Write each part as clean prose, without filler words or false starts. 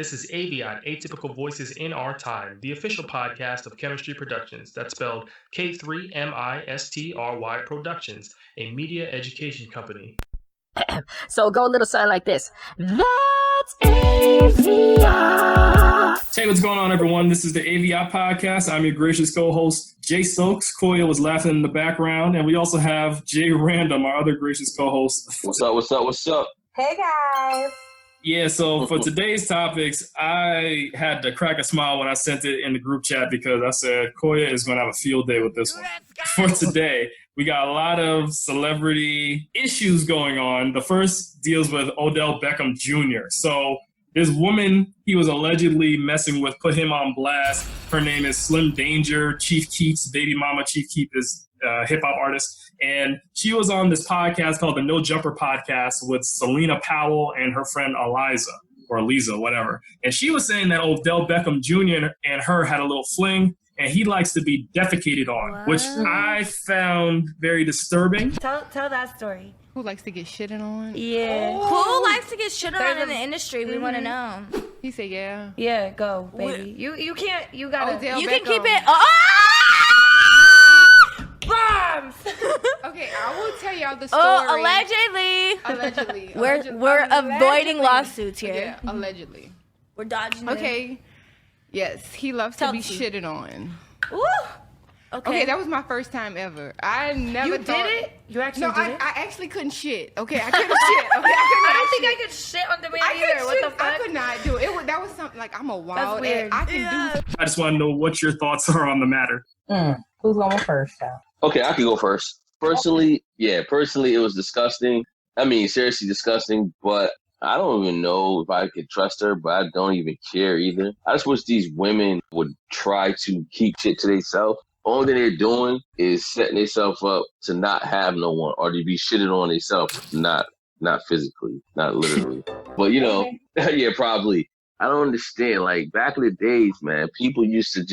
This is AVIOT, Atypical Voices in Our Time, the official podcast of Chemistry Productions. That's spelled K3MISTRY Productions, a media education company. So go a little something like this. That's AVIOT. Hey, what's going on, everyone? This is the AVIOT podcast. I'm your gracious co-host, Jay Stokes. Koya was laughing in the background. And we also have Jay Random, our other gracious co-host. What's up? Hey, guys. Yeah, so for today's topics, I had to crack a smile when I sent it in the group chat because I said Koya is going to have a field day with this one. For today, we got a lot of celebrity issues going on. The first deals with Odell Beckham Jr. So this woman he was allegedly messing with put him on blast. Her name is Slim Danger, Chief Keef's baby mama. Chief Keef is a hip-hop artist. And she was on this podcast called the No Jumper Podcast with Selena Powell and her friend Eliza, or Lisa, whatever. And she was saying that Odell Beckham Jr. and her had a little fling, and he likes to be defecated on, wow, which I found very disturbing. Tell that story. Who likes to get shitted on? Yeah. Who likes to get shitted on in the industry? We want to know. He said, yeah. Yeah, go, baby. You can't, you gotta. You can keep it. Oh! Bombs! Okay, I will tell y'all the story. Oh, allegedly. We're avoiding lawsuits here. Yeah, allegedly. We're dodging it. Okay. Yes, he loves to be shitted on. Ooh. Okay, that was my first time ever. I never did it? You actually did it? I actually couldn't shit. Okay, I couldn't shit. Okay, I don't think I could shit on demand either. What the fuck? I could not do it. That was something like I'm a wild. That's weird. I can do. I just want to know what your thoughts are on the matter. Who's going first, though? Okay, I can go first. Personally, it was disgusting. I mean, seriously disgusting, but I don't even know if I could trust her, but I don't even care either. I just wish these women would try to keep shit to themselves. Only thing they're doing is setting themselves up to not have no one or to be shitted on themselves, not physically, not literally. But, yeah, probably. I don't understand. Like, back in the days, man, people used to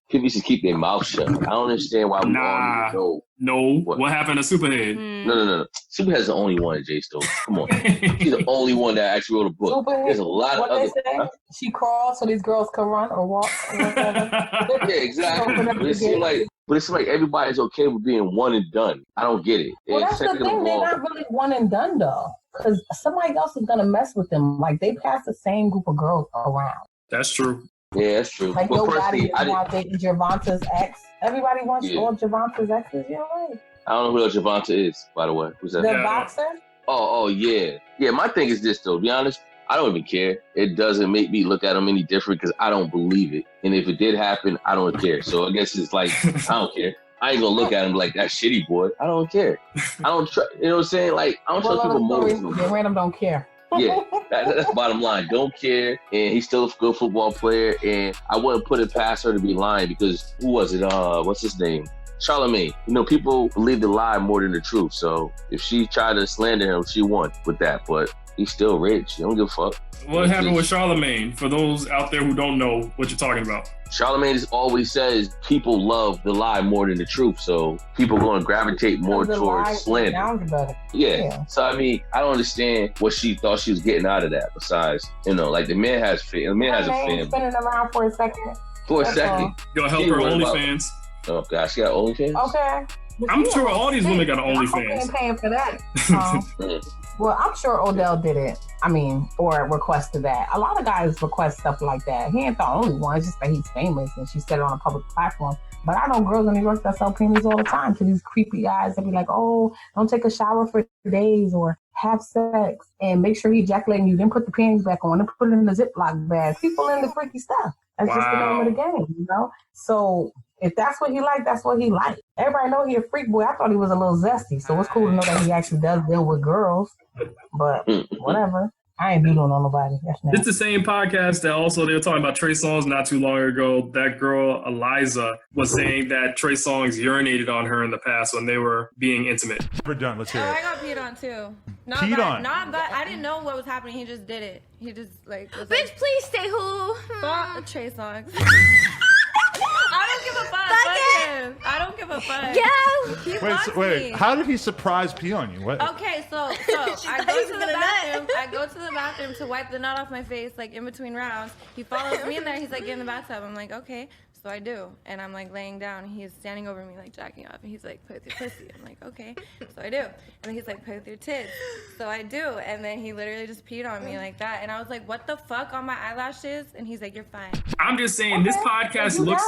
keep their mouth shut. I don't understand why we all know. No. What happened to Superhead? No. Superhead's the only one, Jay Stokes. Come on. She's the only one that actually wrote a book. Superhead, there's a lot of other... Huh? She crawls so these girls can run or walk or whatever. Yeah, exactly. But it seems like everybody's okay with being one and done. I don't get it. Well, that's the thing. They're not really one and done, though. Because somebody else is going to mess with them. Like, they pass the same group of girls around. That's true. Yeah, that's true. Like, nobody is now dating Gervonta's ex. Everybody wants all Gervonta's exes. You're right. I don't know who Gervonta is, by the way. Who's that? The boxer? Oh, yeah. Yeah, my thing is this, though. To be honest, I don't even care. It doesn't make me look at him any different because I don't believe it. And if it did happen, I don't care. So I guess it's like, I don't care. I ain't gonna look at him like that shitty boy. I don't care. I don't trust. You know what I'm saying? Like, I don't trust people more. They random don't care. Yeah, that's bottom line. Don't care, and he's still a good football player. And I wouldn't put it past her to be lying because who was it? What's his name? Charlemagne. People believe the lie more than the truth. So if she tried to slander him, she won with that. But he's still rich. He don't give a fuck. What happened with Charlemagne? For those out there who don't know what you're talking about. Charlemagne always says people love the lie more than the truth, so people are going to gravitate more towards slander. Yeah. So I mean, I don't understand what she thought she was getting out of that. Besides, like the man has a family. Spinning around for a second. For a second. Gonna help her OnlyFans. Oh gosh, she got OnlyFans. Okay. I'm sure all these women got OnlyFans. I'm paying for that. Well, I'm sure Odell did it. Or requested that. A lot of guys request stuff like that. He ain't the only one. It's just that he's famous and she said it on a public platform. But I know girls in New York that sell panties all the time to these creepy guys that be like, oh, don't take a shower for days or have sex and make sure he ejaculating you. Then put the panties back on and put it in the Ziploc bag. People into freaky stuff. That's just the name of the game, So if that's what he liked, that's what he liked. Everybody know he a freak boy. I thought he was a little zesty, so it's cool to know that he actually does deal with girls. But whatever. I ain't beating on nobody. It's the same podcast that also they were talking about Trey Songz not too long ago. That girl, Eliza, was saying that Trey Songz urinated on her in the past when they were being intimate. We're done. Let's hear it. I got peed on too. Peed on? Not that. I didn't know what was happening. He just did it. He just bitch, please stay who? Trey Songz. I don't give a fuck. Fuck him. him. I don't give a fuck. Yeah. He wants Wait. me. How did he surprise pee on you? What? Okay, so I go to the bathroom. I go to the bathroom to wipe the nut off my face, like in between rounds. He follows me in there. He's like, get in the bathtub. I'm like, okay. So I do, and I'm like laying down. And he's standing over me, like jacking off, and he's like, play with your pussy. I'm like, okay. So I do, and then he's like, play with your tits. So I do, and then he literally just peed on me like that, and I was like, what the fuck on my eyelashes? And he's like, you're fine. I'm just saying, this podcast looks.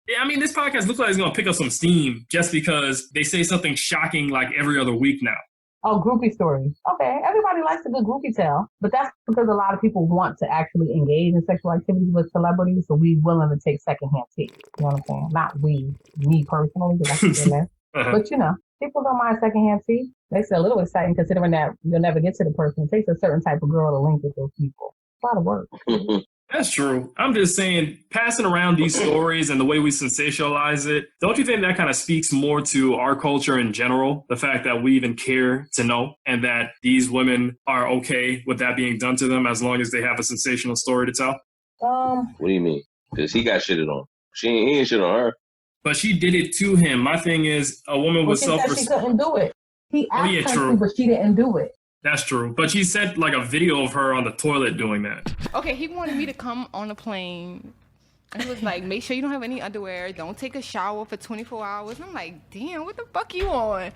Yeah, I mean, this podcast looks like it's gonna pick up some steam just because they say something shocking like every other week now. Oh, groupie stories. Okay, everybody likes a good groupie tale, but that's because a lot of people want to actually engage in sexual activities with celebrities, so we willing to take secondhand tea. You know what I'm saying? Not me personally, because I can do that. But you know, people don't mind secondhand tea. Makes it a little exciting considering that you'll never get to the person. It takes a certain type of girl to link with those people. It's a lot of work. That's true. I'm just saying, passing around these stories and the way we sensationalize it, don't you think that kind of speaks more to our culture in general? The fact that we even care to know and that these women are okay with that being done to them as long as they have a sensational story to tell? What do you mean? Because he got shitted on. He ain't shit on her. But she did it to him. My thing is, a woman with self-respect. She couldn't do it. He asked her to, but she didn't do it. That's true. But she sent like a video of her on the toilet doing that. Okay, he wanted me to come on a plane. And he was like, make sure you don't have any underwear. Don't take a shower for 24 hours. And I'm like, damn, what the fuck you on?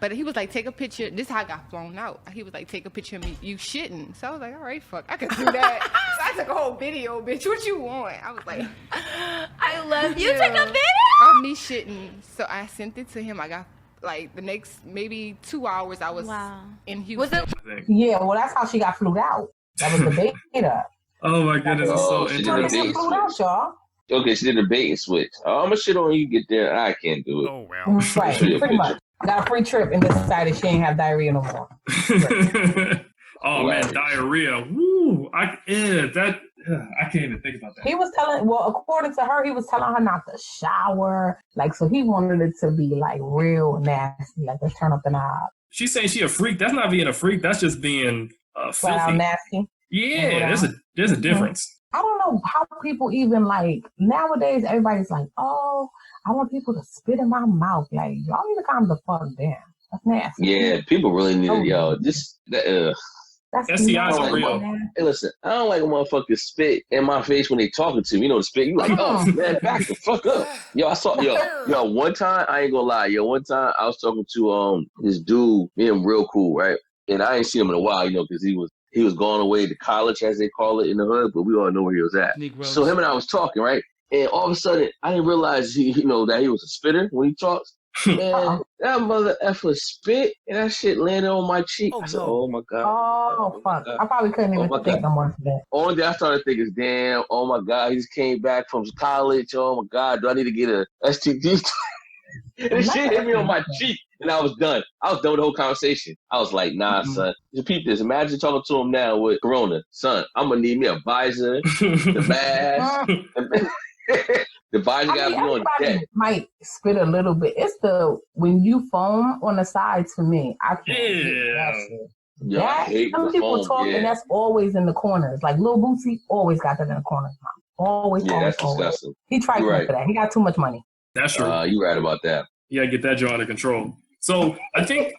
But he was like, take a picture. This is how I got flown out. He was like, take a picture of me. You shitting. So I was like, all right, fuck. I could do that. So I took a whole video, bitch. What you want? I was like, I love you. You took a video? Of me shitting. So I sent it to him. I got like the next maybe 2 hours I was in Houston. Yeah, well, that's how she got flew out. That was the beta. Oh my goodness, it's so interesting. Okay, she did a bait and switch. I'm gonna shit on you, get there. I can't do it. Oh well. Right, pretty much. Got a free trip and decided she ain't have diarrhea no more. Oh man, diarrhea. Woo! I can't even think about that. He was according to her, he was telling her not to shower. Like, so he wanted it to be like real nasty. Like, let's turn up the knob. She's saying she a freak. That's not being a freak. That's just being filthy. Nasty. Yeah, there's a difference. I don't know how people even like nowadays. Everybody's like, oh, I want people to spit in my mouth. Like, y'all need to calm the fuck down. That's nasty. Yeah, people really need it, yo. STIs are real. Hey, listen, I don't like a motherfucker spit in my face when they talking to me. You know, the spit. You like, oh man, back the fuck up. Yo, I saw one time. I ain't gonna lie. One time I was talking to this dude. Me and him real cool, right? And I ain't seen him in a while, because he was going away to college, as they call it in the hood. But we all know where he was at. Negroes. So him and I was talking, right? And all of a sudden, I didn't realize that he was a spitter when he talks. And that mother effer spit, and that shit landed on my cheek. I said, oh my God. Oh, fuck. I probably couldn't even think no more for that. Only thing I started thinking is, damn, oh my God, he just came back from college. Oh my God, do I need to get a STD? And shit hit me on my cheek, and I was done. I was done with the whole conversation. I was like, nah, son. Just peep this. Imagine talking to him now with Corona. Son, I'm going to need me a visor, the mask. The visor got to be on deck. Might spit a little bit. It's when you foam on the sides for me. I can't get that shit. Yeah, I hate some people talk, and that's always in the corners. Like Lil Boosie always got that in the corners. Always, that's always. Disgusting. He tried for that. He got too much money. That's true. You're right about that. You gotta get that joint under control. So I think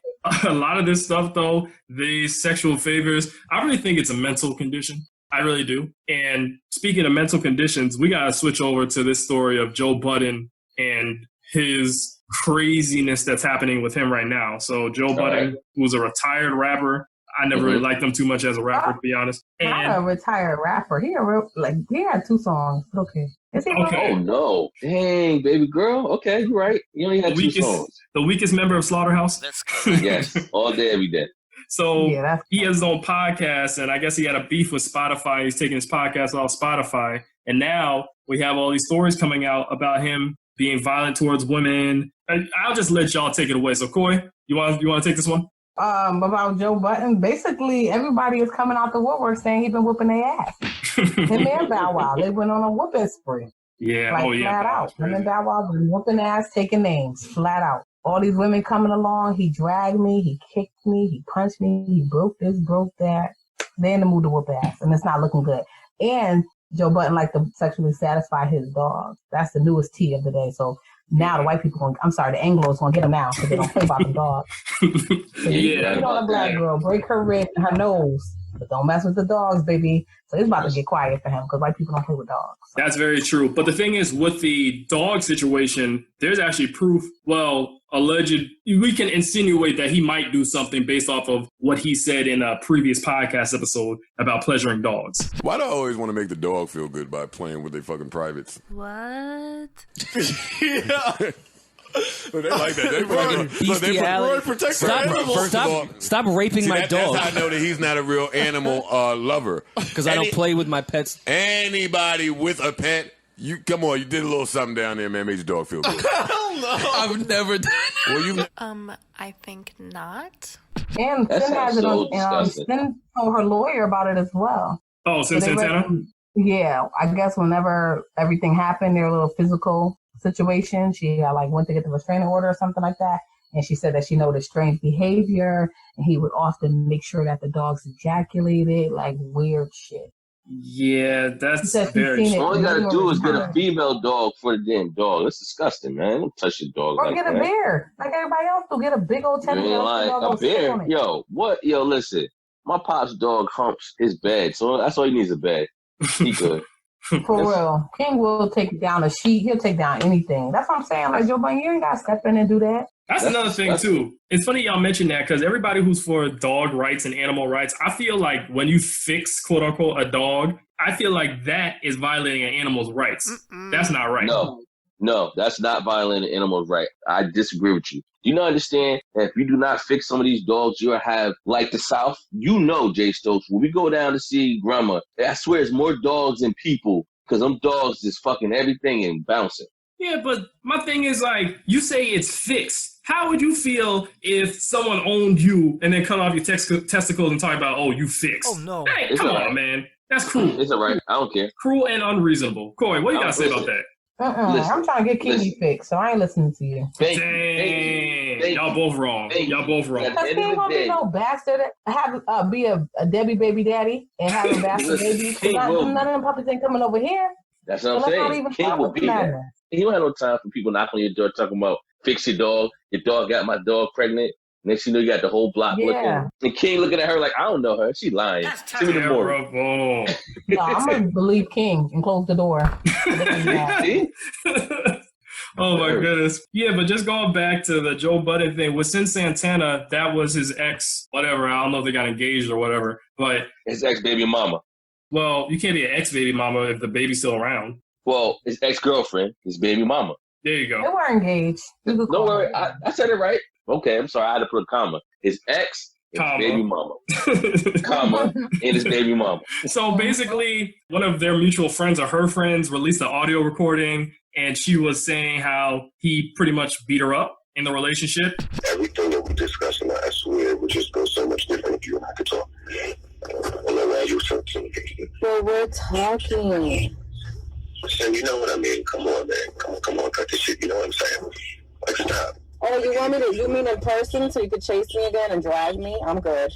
a lot of this stuff, though, these sexual favors, I really think it's a mental condition. I really do. And speaking of mental conditions, we gotta switch over to this story of Joe Budden and his craziness that's happening with him right now. So Joe Budden, who's a retired rapper. I never really liked him too much as a rapper, to be honest. Not a retired rapper. He had 2 songs. Okay. Is he okay? Oh no! Dang, baby girl. Okay, you're right. You only had 2 songs. The weakest member of Slaughterhouse. That's correct. Yes, all day, every day. So he has his own podcast, and I guess he had a beef with Spotify. He's taking his podcast off Spotify, and now we have all these stories coming out about him being violent towards women. I'll just let y'all take it away. So, Coy, you want to take this one? About Joe Budden, basically everybody is coming out the woodwork saying he's been whooping their ass. Him and Bow Wow, they went on a whooping spree. Yeah, flat out. Him and Bow Wow been whooping ass, taking names, flat out. All these women coming along, he dragged me, he kicked me, he punched me, he broke this, broke that. They in the mood to whoop ass, and it's not looking good. And Joe Budden like to sexually satisfy his dogs. That's the newest tea of the day. So Now the white people, the Anglos gonna get them now because they don't play about the dog. So you on a black girl, break her rib and her nose, but don't mess with the dogs, baby. So it's about to get quiet for him because white people don't play with dogs. So. That's very true. But the thing is, with the dog situation, there's actually proof. Well, we can insinuate that he might do something based off of what he said in a previous podcast episode about pleasuring dogs. Why do I always want to make the dog feel good by playing with their fucking privates? What? Yeah. But they like that. Stop raping my dog. That's how I know that he's not a real animal lover. Because I don't play with my pets. Anybody with a pet, you did a little something down there, man. Made your dog feel good. Hell no. I've never done it. Well, I think not. And Sin has it on. Sin told her lawyer about it as well. Oh, Sin Santana? Yeah, I guess whenever everything happened, their little physical situation, she went to get the restraining order or something like that, and she said that she noticed strange behavior, and he would often make sure that the dogs ejaculated, weird shit. Yeah, that's very. All you gotta do is get a female dog for the damn dog. That's disgusting, man. Don't touch your dog. Or get a bear, like everybody else. Do get a big old teddy bear. A bear, yo, what? Yo, listen, my pop's dog humps his bed, so that's all he needs, a bed. He good. For real. King will take down a sheet. He'll take down anything. That's what I'm saying. Like, Joe Budden, you ain't got to step in and do that. That's another thing, too. It's funny y'all mentioned that because everybody who's for dog rights and animal rights, I feel like when you fix, quote unquote, a dog, I feel like that is violating an animal's rights. That's not right. No, that's not violating an animal's right. I disagree with you. Do you not understand that if you do not fix some of these dogs, you'll have, like the South, Jay Stokes, when we go down to see grandma, I swear it's more dogs than people because them dogs just fucking everything and bouncing. Yeah, but my thing is you say it's fixed. How would you feel if someone owned you and then cut off your testicles and talk about, oh, you fixed? Oh, no. Hey, come on, man. That's cruel. It's all right. I don't care. Cruel and unreasonable. Corey, what do you got to say about that? I'm trying to get Kingy fixed, so I ain't listening to you. Dang. Y'all both wrong. Y'all both wrong. Because he ain't gonna be no bastard. Be a deadbeat baby daddy and have a bastard baby. None of them puppies ain't coming over here. That's what I'm saying. King will be there. He don't have no time for people knocking on your door talking about fix your dog. Your dog got my dog pregnant. Next you know, you got the whole block looking. And King looking at her like, I don't know her. She lying. Send me the morning. No, I'm going to believe King and close the door. Oh, my goodness. Yeah, but just going back to the Joe Budden thing, with Sin Santana, that was his ex, whatever. I don't know if they got engaged or whatever. But his ex-baby mama. Well, you can't be an ex-baby mama if the baby's still around. Well, his ex-girlfriend, his baby mama. There you go. They were engaged. Don't worry. I said it right. Okay, I'm sorry. I had to put a comma. His ex, his baby mama. Comma, and his baby mama. So basically, one of their mutual friends or her friends released an audio recording, and she was saying how he pretty much beat her up in the relationship. Everything that we discussed, and I swear it would just go so much different if you and I could talk. Well, we're talking. So you know what I mean? Come on, man. Come on, cut this shit. You know what I'm saying? Like, stop. Oh, you mean in person so you could chase me again and drag me? I'm good.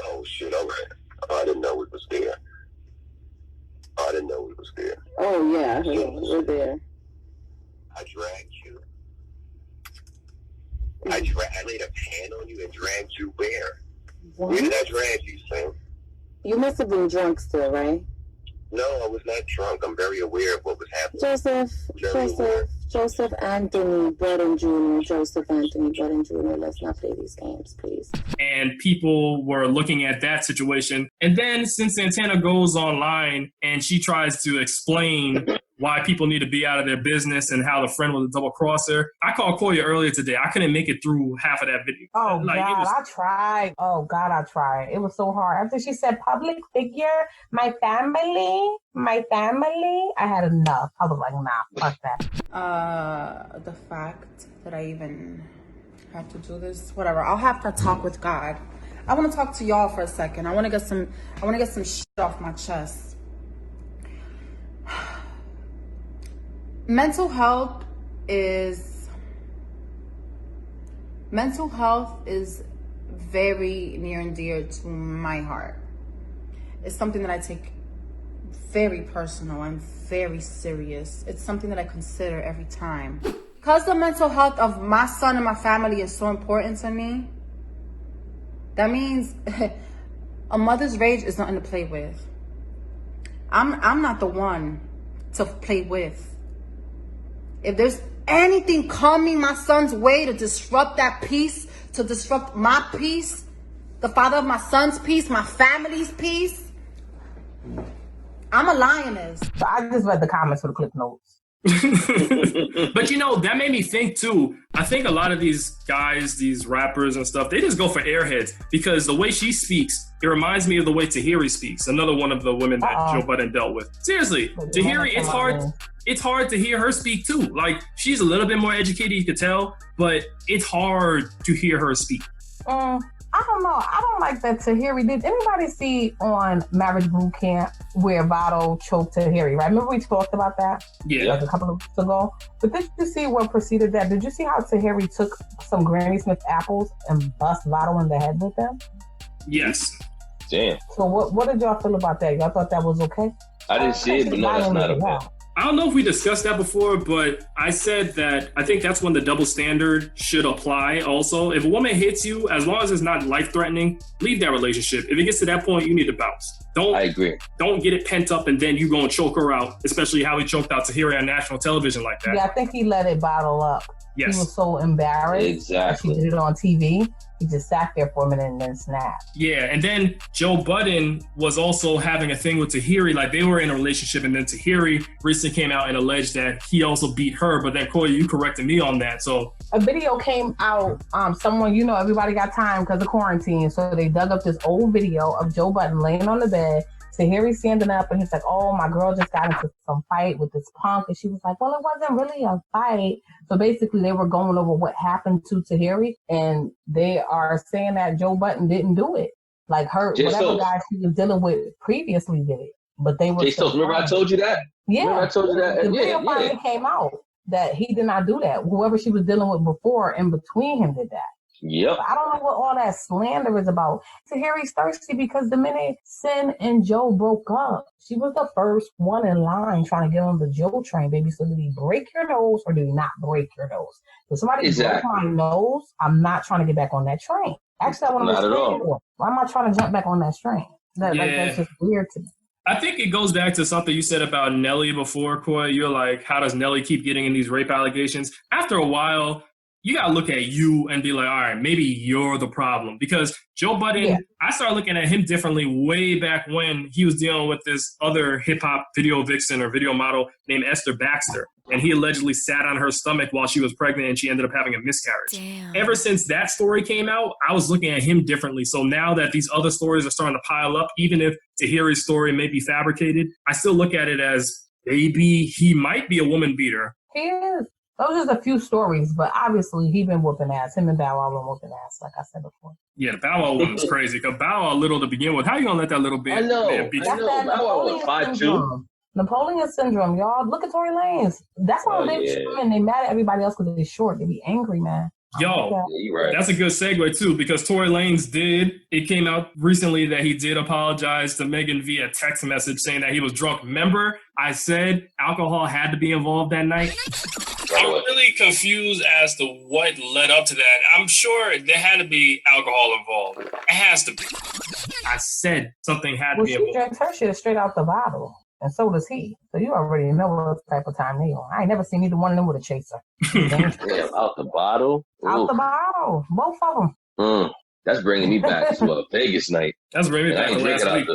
Oh, shit, all right. Oh, I didn't know it was there. Oh, yeah, we're there. I dragged you. I laid a hand on you and dragged you where? What? Where did I drag you, Sam? You must have been drunk still, right? No, I was not drunk. I'm very aware of what was happening. Joseph Anthony Budden Jr. Joseph Anthony Budden Jr. Let's not play these games, please. And people were looking at that situation. And then Sin Santana goes online and she tries to explain why people need to be out of their business and how the friend was a double crosser. I called Koya earlier today. I couldn't make it through half of that video. Oh, God, I tried. I tried. It was so hard. After she said public figure, my family, I had enough. I was like, nah, fuck that. The fact that I even have to do this, whatever. I'll have to talk with God. I want to talk to y'all for a second. I want to get some shit off my chest. Mental health is very near and dear to my heart. It's something that I take very personal and very serious. It's something that I consider every time. Because the mental health of my son and my family is so important to me, that means a mother's rage is nothing to play with. I'm not the one to play with. If there's anything coming my son's way to disrupt that peace, to disrupt my peace, the father of my son's peace, my family's peace, I'm a lioness. So I just read the comments for the clip notes. But you know, that made me think too. I think a lot of these guys, these rappers and stuff, they just go for airheads because the way she speaks, it reminds me of the way Tahiri speaks. Another one of the women that Joe Budden dealt with. Seriously, Tahiri, it's hard to hear her speak too. Like, she's a little bit more educated, you could tell, but it's hard to hear her speak. I don't know. I don't like that Tahiri. Did anybody see on Marriage Boot Camp where Vado choked Tahiri, right? Remember we talked about that? Yeah. Like a couple of weeks ago. But did you see what preceded that? Did you see how Tahiri took some Granny Smith apples and bust Vado in the head with them? Yes. Damn. So what did y'all feel about that? Y'all thought that was okay? I didn't see it, but no, that's not okay. I don't know if we discussed that before, but I said that I think that's when the double standard should apply also. If a woman hits you, as long as it's not life-threatening, leave that relationship. If it gets to that point, you need to bounce. I agree. Don't get it pent up and then you go and choke her out, especially how he choked out Tahiri on national television like that. Yeah, I think he let it bottle up. Yes. He was so embarrassed. Exactly. She did it on TV. He just sat there for a minute and then snapped. Yeah, and then Joe Budden was also having a thing with Tahiri. Like, they were in a relationship, and then Tahiri recently came out and alleged that he also beat her. But then, Koya, you corrected me on that. So a video came out. Someone, everybody got time because of quarantine. So they dug up this old video of Joe Budden laying on the bed. Tahiri standing up, and he's like, oh, my girl just got into some fight with this punk. And she was like, well, it wasn't really a fight. So basically, they were going over what happened to Tahiri, and they are saying that Joe Budden didn't do it. Like, whatever guy she was dealing with previously did it. But they were. Remember I told you that? Yeah. Remember I told you that? The video finally came out that he did not do that. Whoever she was dealing with before in between him did that. Yep. I don't know what all that slander is about. Tahiri's thirsty because the minute Sin and Joe broke up, she was the first one in line trying to get on the Joe train, baby. So did he break your nose or did he not break your nose? If somebody broke my nose, I'm not trying to get back on that train. Actually, I want to not at all. Why am I trying to jump back on that train? That's just weird to me. I think it goes back to something you said about Nelly before, Koy. You're like, how does Nelly keep getting in these rape allegations? After a while, you got to look at you and be like, all right, maybe you're the problem. Because Joe Budden, I started looking at him differently way back when he was dealing with this other hip-hop video vixen or video model named Esther Baxter. And he allegedly sat on her stomach while she was pregnant and she ended up having a miscarriage. Damn. Ever since that story came out, I was looking at him differently. So now that these other stories are starting to pile up, even if Tahiri's story may be fabricated, I still look at it as maybe he might be a woman beater. He is. Those are just a few stories, but obviously he been whooping ass. Him and Bow Wow been whooping ass, like I said before. Yeah, the Bow Wow one was crazy. Because Bow Wow little to begin with. How you gonna let that little man beat you? Bow Wow was 5'2". Napoleon syndrome, y'all. Look at Tory Lanez. That's why they mad at everybody else because they're short. They be angry, man. Yo, that's a good segue too, because Tory Lanez it came out recently that he did apologize to Megan via text message saying that he was drunk. Remember, I said alcohol had to be involved that night? I'm really confused as to what led up to that. I'm sure there had to be alcohol involved. It has to be. I said something had to be involved. She drinks her shit straight out the bottle. And so does he. So you already know what type of time they on. I ain't never seen either one of them with a chaser. Damn, out the bottle? Out the bottle. Both of them. That's bringing me back to a Vegas night. That's bringing me back to last week.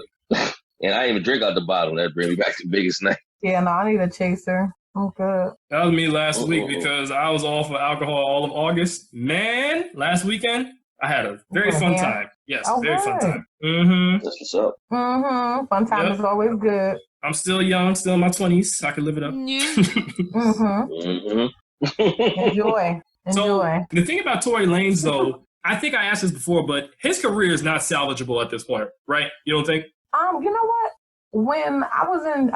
And I didn't even drink out the bottle. That bring me back to Vegas night. Yeah, no, I need a chaser. I'm good. That was me last week because I was off of alcohol all of August. Man, last weekend, I had a very fun time. Yes, very fun time. Mm-hmm. That's what's up. Mm-hmm. Fun time is always good. I'm still young, still in my 20s. I can live it up. Enjoy. So the thing about Tory Lanez, though, I think I asked this before, but his career is not salvageable at this point, right? You don't think? You know what? When I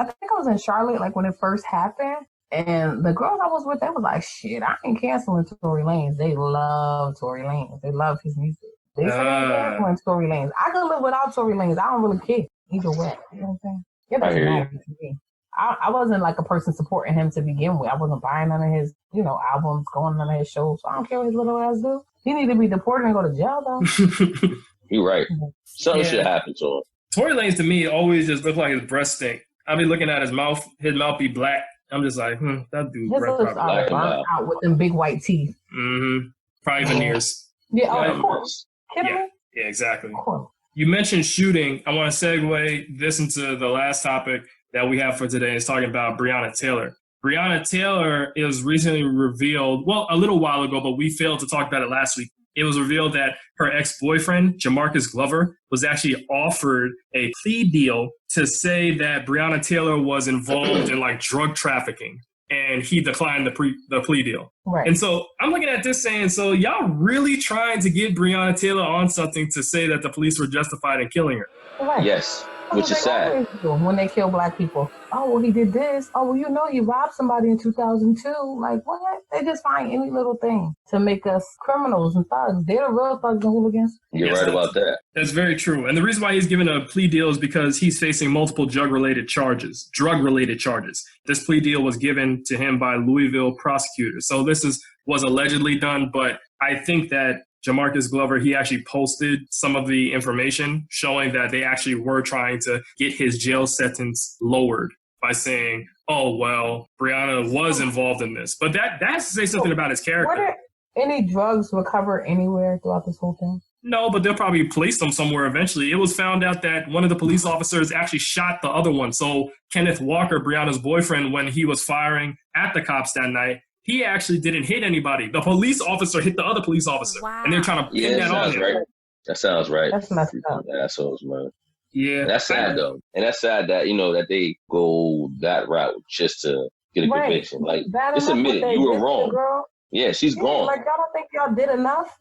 think I was in Charlotte, like when it first happened, and the girls I was with, they was like, shit, I ain't canceling Tory Lanez. They love Tory Lanez. They love his music. They say they canceling Tory Lanez. I could live without Tory Lanez. I don't really care either way. You know what I'm saying? It doesn't matter to me. I wasn't like a person supporting him to begin with. I wasn't buying none of his, albums, going none of his shows. So I don't care what his little ass do. He need to be deported and go to jail though. You're right. Something should happen to him. Tory Lanez to me always just look like his breath stink. I be looking at his mouth be black. I'm just like, that dude his breath lips probably are burnt out with them big white teeth. Mm-hmm. Probably veneers. Yeah, of course. Yeah, exactly. You mentioned shooting. I want to segue this into the last topic that we have for today. Is talking about Breonna Taylor. Breonna Taylor is recently revealed, well, a little while ago, but we failed to talk about it last week. It was revealed that her ex-boyfriend, Jamarcus Glover, was actually offered a plea deal to say that Breonna Taylor was involved in like drug trafficking. And he declined the plea deal. Right. And so I'm looking at this saying, so y'all really trying to get Breonna Taylor on something to say that the police were justified in killing her. Right. Yes, which is sad. When they kill black people. Oh, well, he did this. Oh, well, he robbed somebody in 2002. Like, what? They just find any little thing to make us criminals and thugs. They're the real thugs and hooligans. You're right about that. That's very true. And the reason why he's given a plea deal is because he's facing multiple drug-related charges. This plea deal was given to him by Louisville prosecutors. So this was allegedly done, but I think that Jamarcus Glover, he actually posted some of the information showing that they actually were trying to get his jail sentence lowered by saying, oh, well, Breonna was involved in this. But that has to say something about his character. Were there any drugs recovered anywhere throughout this whole thing? No, but they'll probably place them somewhere eventually. It was found out that one of the police officers actually shot the other one. So Kenneth Walker, Breonna's boyfriend, when he was firing at the cops that night, he actually didn't hit anybody. The police officer hit the other police officer. Wow. And they're trying to pin that on him. Right. That sounds right. That's messed up. Assholes, man. Yeah. That's sad, though. And that's sad that, that they go that route just to get a conviction. Like, just admit it. You were wrong. Yeah, she's gone. Like, y'all don't think y'all did enough?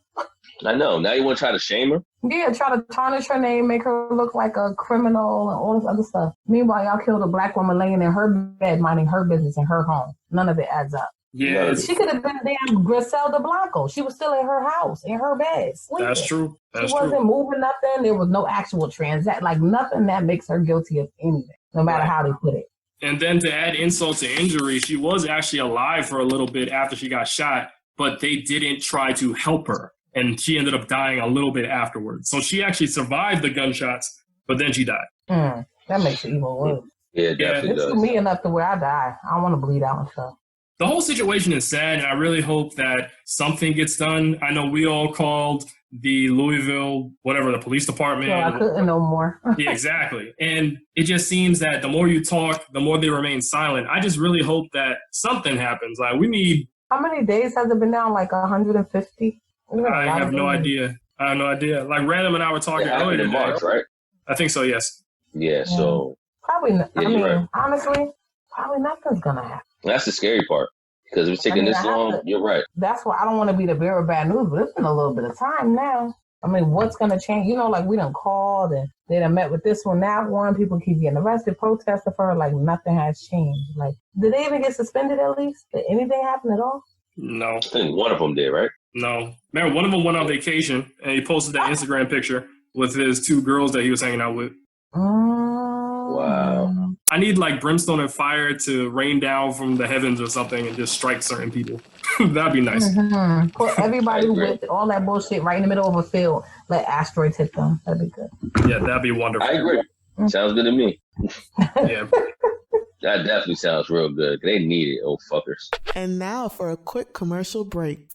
I know. Now you want to try to shame her? Yeah, try to tarnish her name, make her look like a criminal and all this other stuff. Meanwhile, y'all killed a black woman laying in her bed, minding her business in her home. None of it adds up. Yeah, she could have been damn Griselda Blanco. She was still in her house, in her bed, sleeping. That's true. She wasn't moving nothing. There was no actual transaction, like nothing that makes her guilty of anything, no matter how they put it. And then to add insult to injury, she was actually alive for a little bit after she got shot, but they didn't try to help her. And she ended up dying a little bit afterwards. So she actually survived the gunshots, but then she died. That makes it even worse. Yeah, it definitely does. It's me enough to where I die. I don't want to bleed out and stuff. The whole situation is sad, and I really hope that something gets done. I know we all called the Louisville, the police department. Yeah, I couldn't no more. Yeah, exactly. And it just seems that the more you talk, the more they remain silent. I just really hope that something happens. Like, we need... How many days has it been now? Like 150? I have no idea. Like, Random and I were talking earlier today. March, right? I think so, yes. Yeah, so... Probably not. Honestly, probably nothing's going to happen. That's the scary part. Because if it's taking this long, you're right. That's why I don't want to be the bearer of bad news, but it's been a little bit of time now. I mean, what's going to change? Like we done called and they done met with this one, that one. People keep getting arrested, protesting for her. Like nothing has changed. Like, did they even get suspended at least? Did anything happen at all? No. I think one of them did, right? No. Remember, one of them went on vacation and he posted that Instagram picture with his two girls that he was hanging out with. Wow. I need like brimstone and fire to rain down from the heavens or something and just strike certain people. That'd be nice. Put everybody with all that bullshit right in the middle of a field. Let asteroids hit them. That'd be good. Yeah, that'd be wonderful. I agree. Sounds good to me. Yeah. That definitely sounds real good. They need it, old fuckers. And now for a quick commercial break.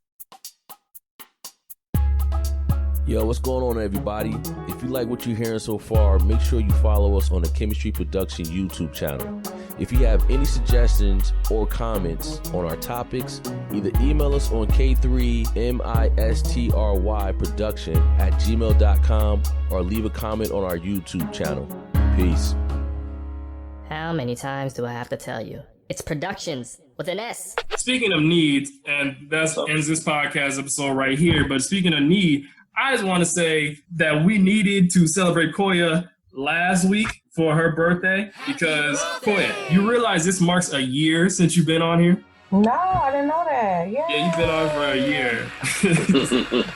Yo, what's going on, everybody? If you like what you're hearing so far, make sure you follow us on the Chemistry Production YouTube channel. If you have any suggestions or comments on our topics, either email us on k3mistryproduction@gmail.com or leave a comment on our YouTube channel. Peace. How many times do I have to tell you? It's Productions with an S. Speaking of needs, and that ends this podcast episode right here, but speaking of need, I just want to say that we needed to celebrate Koya last week for her birthday because, Koya, you realize this marks a year since you've been on here? No, I didn't know that. Yeah, you've been on for a year.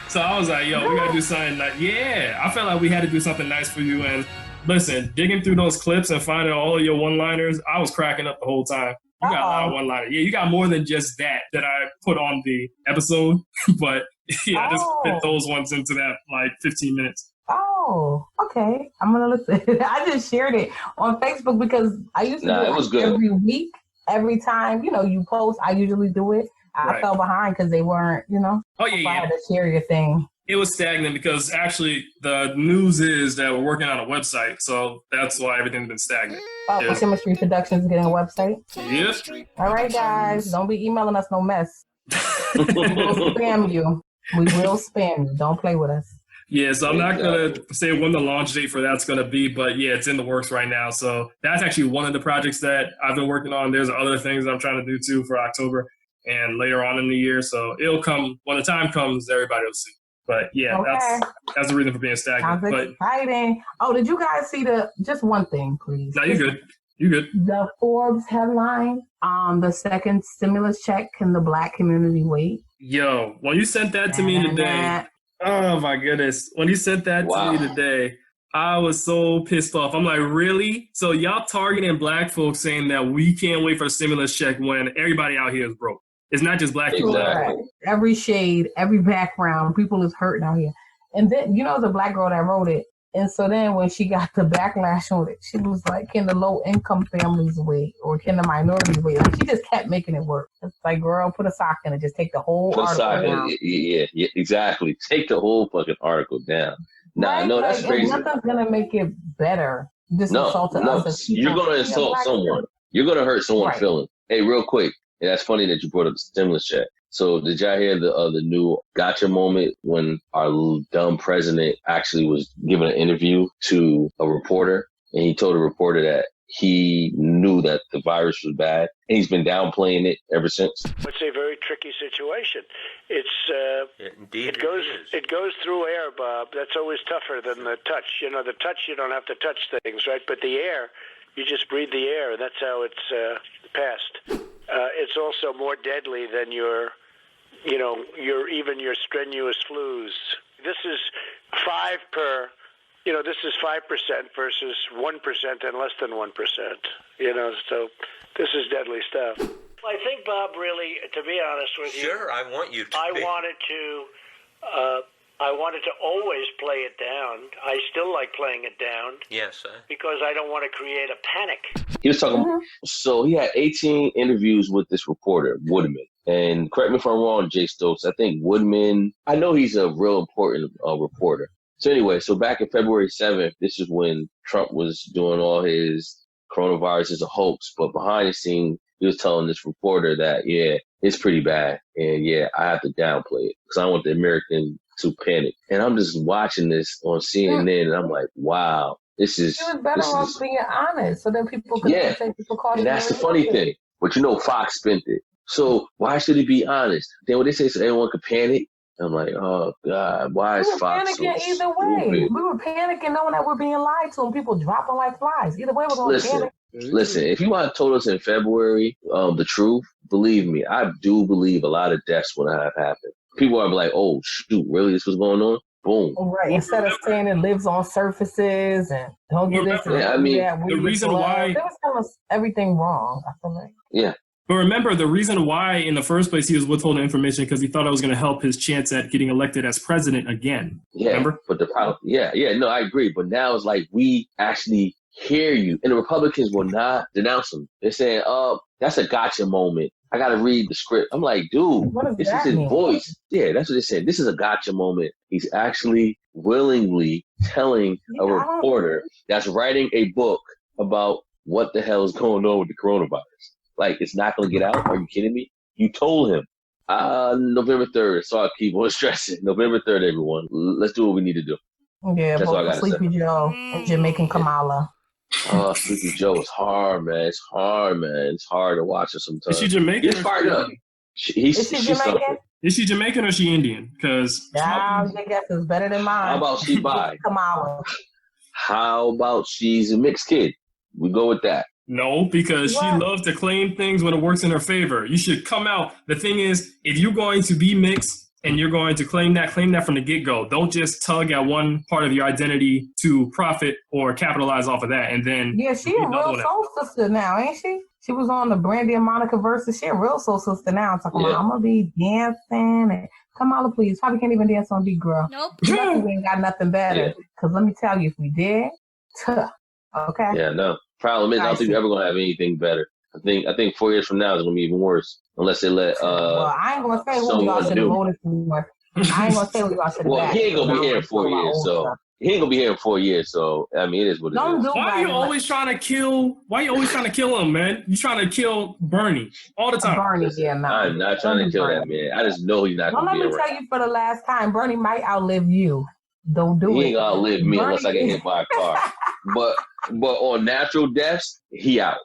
So I was like, yo, we got to do something. I felt like we had to do something nice for you. And Listen, digging through those clips and finding all of your one-liners, I was cracking up the whole time. You got a lot of one-liners. Yeah, you got more than just that I put on the episode. But yeah, I just fit those ones into that 15 minutes. Oh, okay. I'm going to listen. I just shared it on Facebook because I used to do it every week. Every time, you post, I usually do it. I fell behind because they weren't, Oh, yeah, I had to share your thing. It was stagnant because actually the news is that we're working on a website. So that's why everything's been stagnant. Oh, Chemistry Productions getting a website? Yep. All right, guys. Don't be emailing us no mess. We will spam you. We will spam you. Don't play with us. Yeah, so I'm not going to say when the launch date for that's going to be, but yeah, it's in the works right now. So that's actually one of the projects that I've been working on. There's other things I'm trying to do too for October and later on in the year. So it'll come when the time comes, everybody will see. But yeah, that's the reason for being stagnant. Sounds exciting. Oh, did you guys see just one thing, please? No, you're good. You're good. The Forbes headline, the second stimulus check, can the Black community wait? Yo, when you sent that to me today, oh my goodness. When you sent that to me today, I was so pissed off. I'm like, really? So y'all targeting Black folks saying that we can't wait for a stimulus check when everybody out here is broke. It's not just Black people. Exactly. Every shade, every background, people is hurting out here. And then, the Black girl that wrote it. And so then when she got the backlash on it, she was like, can the low-income families wait? Or can the minorities wait? Like, she just kept making it work. It's like, girl, put a sock in it. Just take the whole article down. Yeah, exactly. Take the whole fucking article down. Nah, no, that's crazy. Nothing's going to make it better. Just insulted us. You're going to insult someone. You're going to hurt someone's feelings. Hey, real quick. And that's funny that you brought up the stimulus check. So did y'all hear the new gotcha moment when our dumb president actually was giving an interview to a reporter, and he told the reporter that he knew that the virus was bad, and he's been downplaying it ever since? It's a very tricky situation. It goes through air, Bob. That's always tougher than the touch. The touch, you don't have to touch things, right? But the air, you just breathe the air. That's how it's passed. It's also more deadly than your strenuous flus. This is 5% versus 1% and less than 1%. So this is deadly stuff. I think, Bob, really, to be honest with you, sure, I want you to. I wanted to always play it down. I still like playing it down. Yes, because I don't want to create a panic. He was talking, so he had 18 interviews with this reporter, Woodman. And correct me if I'm wrong, Jay Stokes, I think Woodman, I know he's a real important reporter. So anyway, back in February 7th, this is when Trump was doing all his coronavirus is a hoax. But behind the scenes, he was telling this reporter that, yeah, it's pretty bad. And yeah, I have to downplay it because I want the American to panic. And I'm just watching this on CNN and I'm like, wow, this is... It was better off being honest so then people could say people called and that's the funny thing. But Fox spent it. So why should he be honest? Then when they say so everyone could panic, I'm like, oh God, why is Fox so panicking either way. stupid? We were panicking knowing that we're being lied to and people dropping like flies. Either way, we're going to panic. Listen, if you want to told us in February the truth, believe me, I do believe a lot of deaths would have happened. People are like, oh, shoot, really? This was going on? Boom. Right. Instead of saying it lives on surfaces and don't do this. The reason why... They was telling us everything wrong, I feel like. Yeah. But remember, the reason why in the first place he was withholding information because he thought it was going to help his chance at getting elected as president again. Yeah. Remember? But the problem... no, I agree. But now it's like we actually hear you. And the Republicans will not denounce him. They're saying, that's a gotcha moment. I got to read the script. I'm like, dude, this is his voice. Yeah, that's what they said. This is a gotcha moment. He's actually willingly telling a reporter that's writing a book about what the hell is going on with the coronavirus. Like, it's not going to get out. Are you kidding me? You told him. November 3rd. Sorry, keep on stressing. November 3rd, everyone. Let's do what we need to do. Yeah, that's but Sleepy Joe and Jamaican Kamala. Oh, Sleepy Joe is hard, man. It's hard, man. It's hard to watch her sometimes. Is she Jamaican? He's fired up. Is she Jamaican? Is she Jamaican or is she Indian? Because your guess is better than mine. How about she bi? Kamala. How about she's a mixed kid? We go with that. No, because she loves to claim things when it works in her favor. You should come out. The thing is, if you're going to be mixed, and you're going to claim that from the get-go. Don't just tug at one part of your identity to profit or capitalize off of that, and then she a real soul sister now, ain't she? She was on the Brandy and Monica versus. She a real soul sister now. Talking about I'm gonna be dancing and Kamala, please. Probably can't even dance on Beat Girl. Nope. We ain't got nothing better. Because let me tell you, if we did, okay. Yeah, no. Problem is, I don't think we're ever gonna have anything better. I think 4 years from now is gonna be even worse, unless they let. Well, I ain't gonna say who y'all should have voted for. I ain't gonna say who y'all should have. Well, he ain't gonna be here in 4 years, so he ain't gonna be here in 4 years. So I mean, it is what it is. Why are you always trying to kill? Why are you always trying to kill him, man? You trying to kill Bernie all the time. Bernie, I'm not trying to kill that man. I just know he's not. Well, let me tell you for the last time, Bernie might outlive you. Don't do it. He ain't gonna outlive me unless I get hit by a car. But on natural deaths, he out.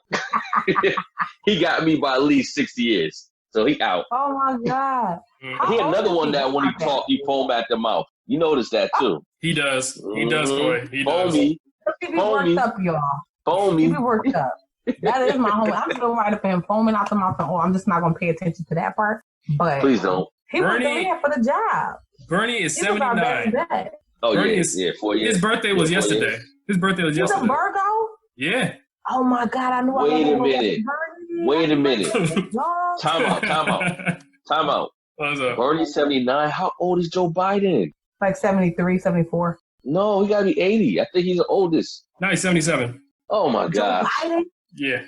He got me by at least 60 years. So he out. Oh my God. He another one that when he talk, he foam at the mouth. You notice that too. He does. He does, boy. He does. He be worked up, y'all. Foamy. He be worked up. That is my homie. I'm still right up for him foaming out the mouth. Oh, I'm just not gonna pay attention to that part. But please don't. He was there for the job. Bernie is 79. Oh, Bernie 4 years. His birthday was yesterday. His birthday was yesterday. He's a Virgo? Yeah. Oh my God, I knew Wait a minute. Time out. What's up? Bernie 79. How old is Joe Biden? Like 73, 74. No, he gotta be 80. I think he's the oldest. No, he's 77. Oh my God. Joe Biden? Yeah.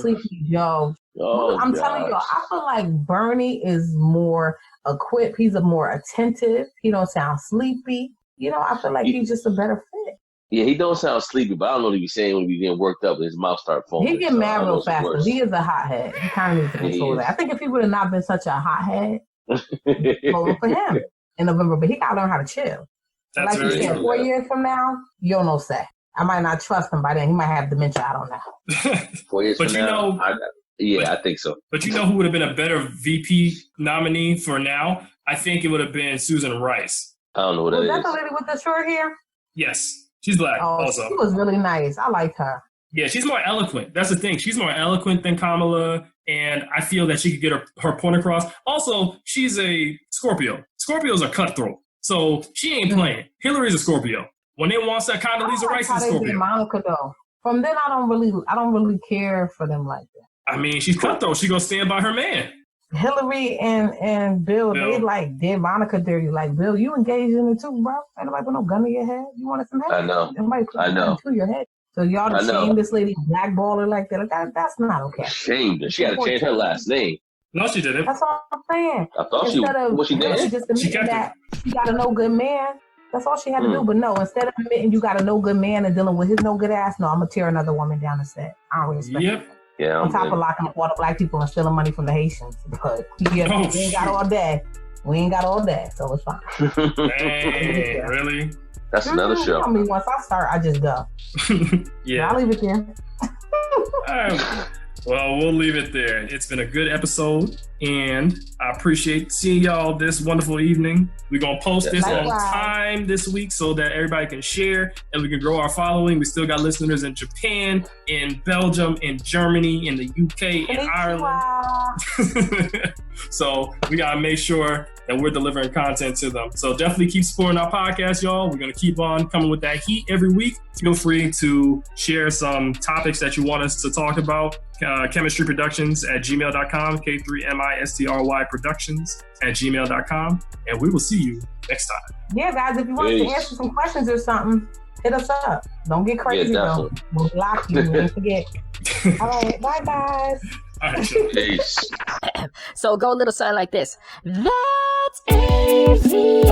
Sleepy Joe. I'm telling you, I feel like Bernie is more equipped. He's more attentive. He don't sound sleepy. You know, I feel like he's just a better fit. Yeah, he don't sound sleepy, but I don't know what he be saying when he be getting worked up and his mouth start foaming. He get mad real fast. He is a hothead. He kind of needs to control that. I think if he would have not been such a hothead, vote for him in November. But he got to learn how to chill. That's like you said, 4 years from now, you don't know say. I might not trust him by then. He might have dementia. I don't know. 4 years but from you now, know, I think so. But you know who would have been a better VP nominee for now? I think it would have been Susan Rice. I don't know what that is. Was that the lady with the short hair? Yes. She's black also. She was really nice. I liked her. Yeah, she's more eloquent. That's the thing. She's more eloquent than Kamala, and I feel that she could get her point across. Also, she's a Scorpio. Scorpios are cutthroat, so she ain't playing. Hillary's a Scorpio. When they want that Condoleezza Rice is a Scorpio. Monica though. From then, I don't really care for them like that. I mean, she's cutthroat. She gonna stand by her man. Hillary and Bill, they like did Monica dirty. Like, Bill, you engaged in it too, bro. Ain't nobody put no gun to your head. You wanted some head. I know. Nobody put a gun to your head. So y'all to shame this lady, blackball her like that. That's not okay. Shamed her. She had to change her last name. No, she didn't. That's all I'm saying. I thought she did. She just admitted that she got a no good man. That's all she had to do. But no, instead of admitting you got a no good man and dealing with his no good ass, no, I'm gonna tear another woman down instead. I don't respect it. Yeah, on top of locking up all the black people and stealing money from the Haitians. But we ain't got all day. We ain't got all day, so it's fine. Dang, really? That's another show. I mean, once I start, I just go. Yeah. I'll leave it there. All right. Well, we'll leave it there. It's been a good episode, and I appreciate seeing y'all this wonderful evening. We're going to post this on time this week so that everybody can share and we can grow our following. We still got listeners in Japan, in Belgium, in Germany, in the UK, in Ireland. So we got to make sure that we're delivering content to them. So definitely keep supporting our podcast, y'all. We're going to keep on coming with that heat every week. Feel free to share some topics that you want us to talk about. chemistryproductions@gmail.com, K3MISTRY productions@gmail.com, and we will see you next time. Yeah, guys, if you want to answer some questions or something, hit us up. Don't get crazy, though. We'll block you. Don't forget. All right, bye, guys. All right, peace. So go a little something like this. That's AVIOT.